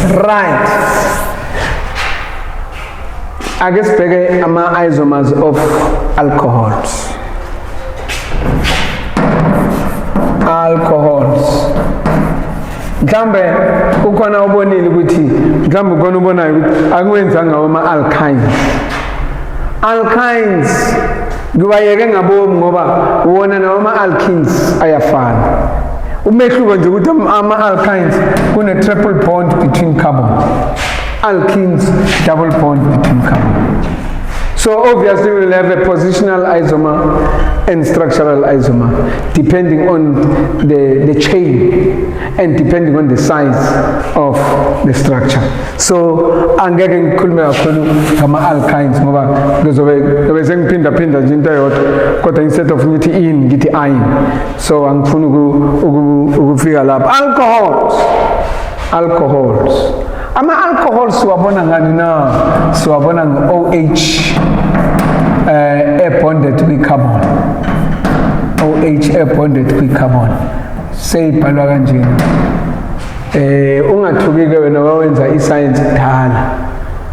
Right. I guess sibheke ama-isomers of alcohols. Mhlambe ukhona ubonile ukuthi mhlambe ukhona ubonayo ukuthi akuwenzanga ama-alkynes. Alkynes ngiwayeke ngabomi ngoba wona nawo ama-alkenes ayafana. Umehluko nje ukuthi ama-alkynes kune triple bond between carbon. Alkenes double bond between carbon. So obviously we'll have a positional isomer and structural isomer depending on the chain and depending on the size of the structure. So angeke ngikhulume kakhulu ngama-alkynes ngoba ngizobe sengiphinda nje into eyodwa kodwa instead of ngithi in ngithi ayin. So angifuni ukufika lapho. Alcohols. Ama-alcohols siwabona ngani na? Siwabona nge-OH bonded kwi-carbon. OH bonded kwi-carbon. Seyibhalwa kanjena. Ungathuki-ke wena wawenza i-science kudala.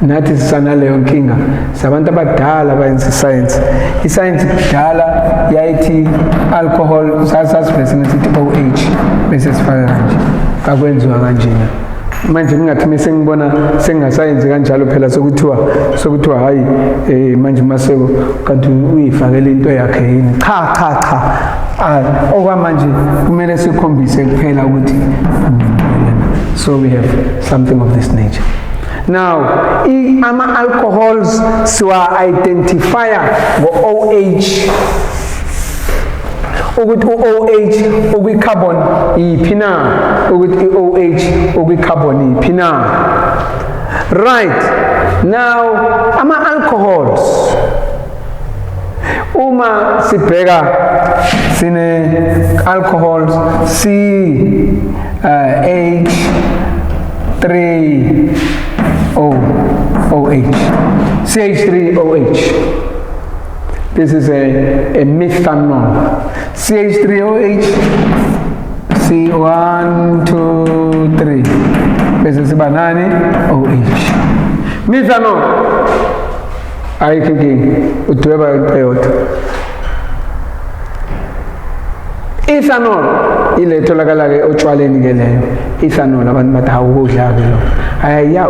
Nathi sisanaleyo nkinga. Sabantu abadala bayenza i-science. I-science kudala yayithi alcohol sasibese sithi OH bese sifaka kanje. Akwenziwa kanjena. Manje ngingathi mase ngibona sengasayenzi kanjalo phela sokuthiwa hayi manje maseko kanti uyifakele into yakhe yini cha okwamanje kumele sikhombise kuphela ukuthi so we have something of this nature. Now ama-alcohols siwa-identifier ngo-OH ukuthi u-OH ukwi-carbon yiphi na, ukuthi i-OH ukwi-carbon yiphi na. Right. Now ama-alcohols uma sibheka sine alcohols CH3OH. This is a methanol. CH3OH. C1, 2, 3. This is banana OH. Methanol. Are you thinking? Ethanol. Ile tholakala ke otshwaleni ke leyo. Ethanol abantu bathi awukudla ke lo. Aya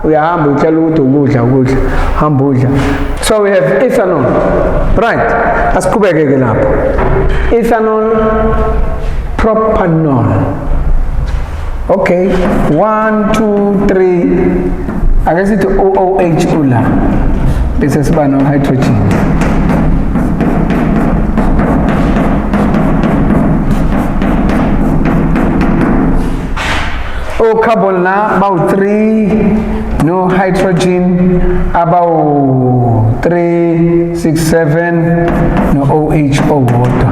uyahamba utshela ukuthi ukudla hamba udla. So we have ethanol. Right. Asiqhubeke ke lapho. Ethanol, propanol. Okay. 1, 2, 3. I guess it's OOH ula. This is no hydrogen. Carbon na about 3, no hydrogen about 3, 6, 7, no OH water.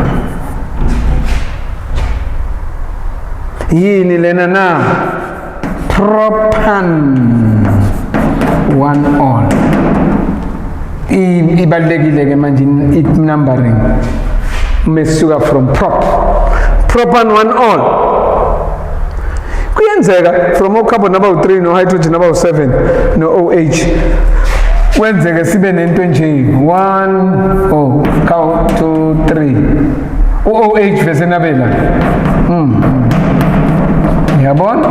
Yini lena na propan 1-ol. Ibalulekile ke manje it numbering mesuka from propan 1-ol. From carbon about 3, no hydrogen about 7, no OH. Wenzeka sibe nento nje 1, count 2, 3. OH bese nabela. Yabona?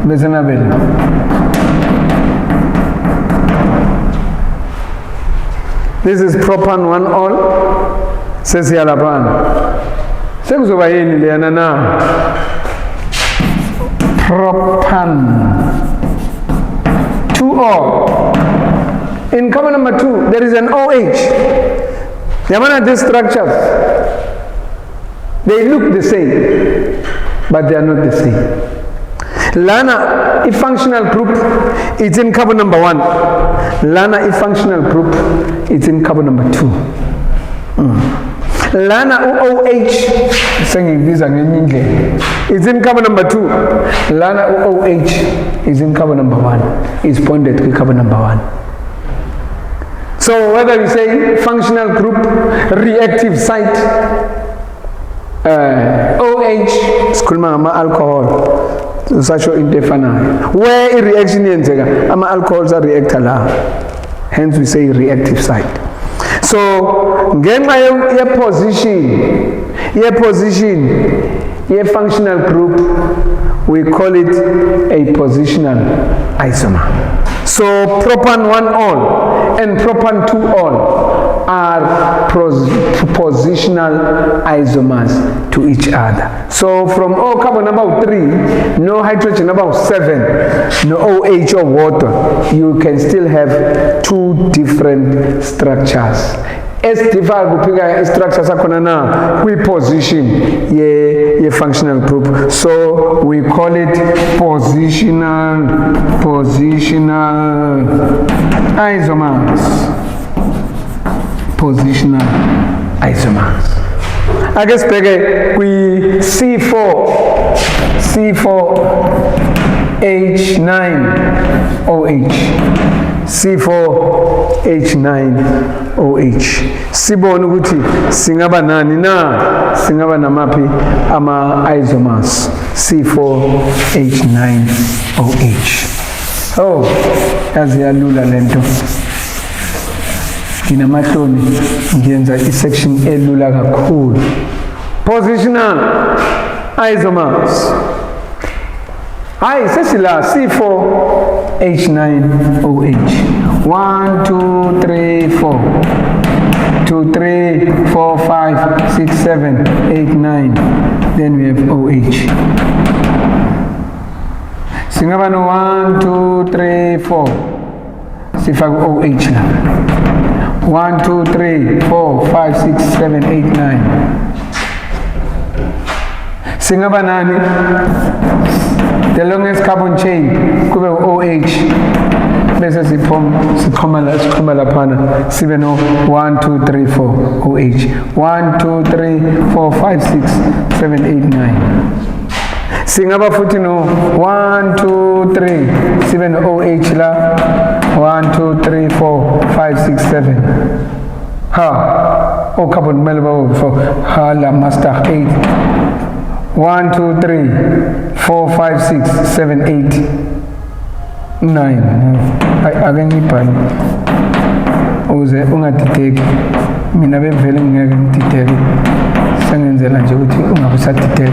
Bese nabela. This is propan 1-ol. Sesiyalapana. Sekuzoba yini leyana na propan 2-ol. In carbon number 2 there is an OH. Yamana these structures they look the same but they are not the same. Lana if functional group it's in carbon number 1. Lana if functional group it's in carbon number 2. Lana OH sengibiza ngenye indlela. It's in carbon number 2. Lana OH is in carbon number 1. It's bonded with carbon number 1. So whether we say functional group, reactive site, OH OH sikhuluma ngama-alcohol usasho into efanayo where i-reaction yenzeka ama-alcohols are-reactor la, hence we say reactive site. So ngenxa ye-position ye-functional group, we call it a positional isomer. So propan 1-ol and propan 2-ol are positional isomers to each other. So from O carbon about 3, no hydrogen about 7, no OH or water, you can still have two different structures. Esdifa kuphika structure sakhona na kwi-position ye-functional group. So we call it positional isomers. Positional isomers. I guess beke kwi C4H9OH. C4H9OH. Sibone ukuthi singaba nani na, singaba namapi ama isomers. C4H9OH. Oh, yazi yalula lento. Inamahloni ngiyenza isection elula kakhulu. Positional isomers. Hayi sesila C4H9OH. 1 2 3 4 2 3 4 5 6 7 8 9. Then we have OH. Singaba no 1 2 3 4. Sifaka OH la. 1 2 3 4 5 6 7 8 9. Singaba nani? The longest carbon chain kube OH. Bese sikhoma laphana sibe no 1 2 3 4 OH. 1 2 3 4 5 6 7 8 9. Singaba futhi no 1 2 3 sibe no OH la. 1 2 3 4 5 6 7. Ha, o carbon melba for ha la master 8. 1 2 3 4 5 6 7 8 9. Ake ngibhale uze ungadideki, mina bevele ngeke ngidideke, sengenzela nje ukuthi ungabe usadideka.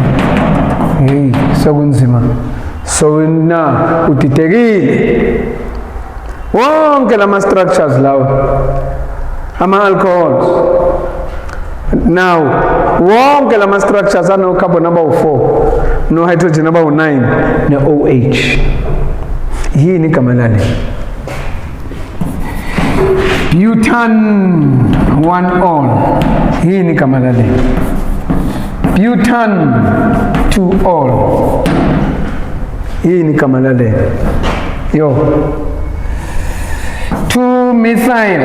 Hey, sokunzima. So na udidekile. Wonke lama structures lawa ama alcohols. Now wonke lama structures ano carbon number 4, no hydrogen number 9, no OH. Yini igama lale? Butan 1-ol. Yini igama lale? Butan 2-ol. Yini igama lale? Yo. 2-methyl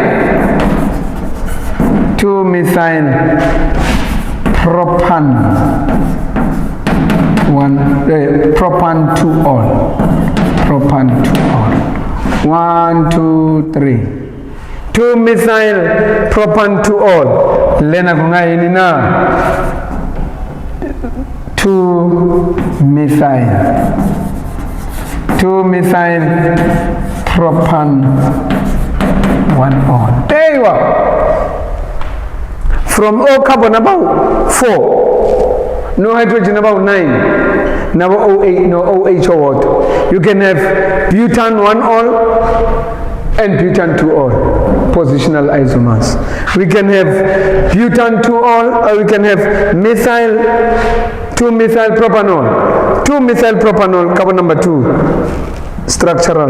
propan 2-ol. Propan 2-ol. 1 2 3. 2-methyl propan 2-ol. Lena kungayini na? 2-methyl propan 1-ol. There you are. From O carbon about 4, no hydrogen about 9, no OH or what. You can have butan 1-ol and butan 2-ol, positional isomers. We can have butan 2-ol, or we can have 2-methyl propanol. 2-methyl propanol, carbon number 2, structural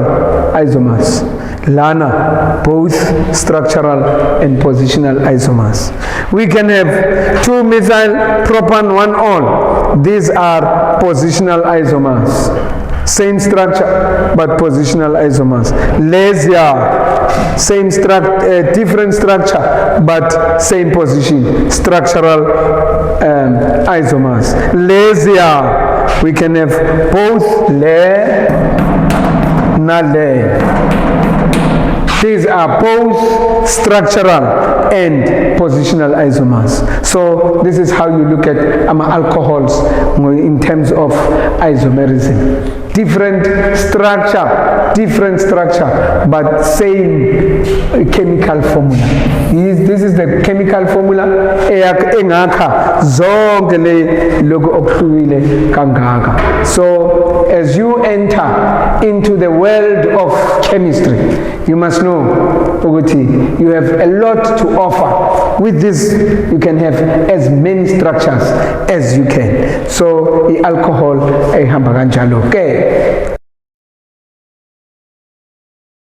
isomers. Lana, both structural and positional isomers. We can have 2-methyl propan 1-ol. These are positional isomers. Same structure, but positional isomers. Lesia, same structure, different structure, but same position. Structural isomers. Lesia, we can have both le na le. These are both structural and positional isomers. So this is how you look at alcohols in terms of isomerism. Different structure, but same chemical formula. This is the chemical formula. So as you enter into the world of chemistry, you must know you have a lot to offer. With this, you can have as many structures as you can. So the alcohol, okay.